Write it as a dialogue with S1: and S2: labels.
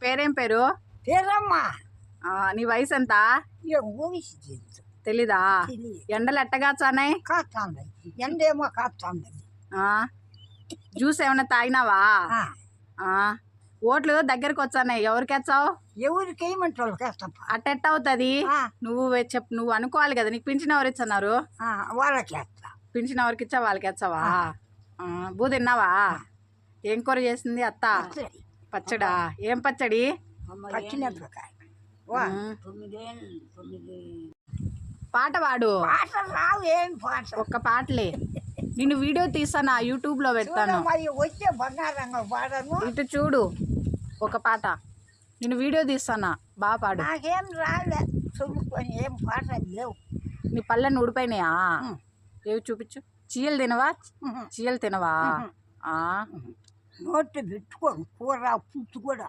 S1: పేరేం పేరు?
S2: పేరమ్మా.
S1: నీ వయసు ఎంత? తెలీదా? ఎండలు ఎట్టగాచానాయి?
S2: కాస్తాంది ఎండేమో కాస్తాంది.
S1: జ్యూస్ ఏమన్నా తాగినావా? ఓట్లు దగ్గరకు వచ్చానాయి, ఎవరికి వేస్తావు?
S2: ఎవరికి వేయమంటే వాళ్ళకి వేస్తాం.
S1: అట్టెట్ట అవుతుంది? నువ్వు అనుకోవాలి కదా. నీకు పింఛన్ ఎవరు ఇచ్చన్నారు?
S2: వాళ్ళకి వేస్తా.
S1: పింఛన్ ఎవరికి ఇచ్చా వాళ్ళకి వేస్తావా? బూ తిన్నావా? ఏం కూర చేసింది అత్త? పచ్చడా? ఏం పచ్చడి?
S2: పచ్చిమిరపకాయ.
S1: పాట పాడు.
S2: రావు ఏం పాట?
S1: ఒక్క పాటలే. నేను వీడియో తీస్తాను, యూట్యూబ్ లో పెడతాను.
S2: వచ్చే బంగారంగా పాడను.
S1: ఇటు చూడు, ఒక పాట నేను వీడియో తీస్తానా, బాగా పాడు.
S2: నాకేం రాలే, చదువుకొని ఏం పాట లేవు.
S1: నీ పళ్ళని ఊడిపోయినాయా? ఏవి చూపించు. చీయలు తినవా? చీయలు తినవా?
S2: నోట్లు పెట్టుకోను కూర పుచ్చు కూడా.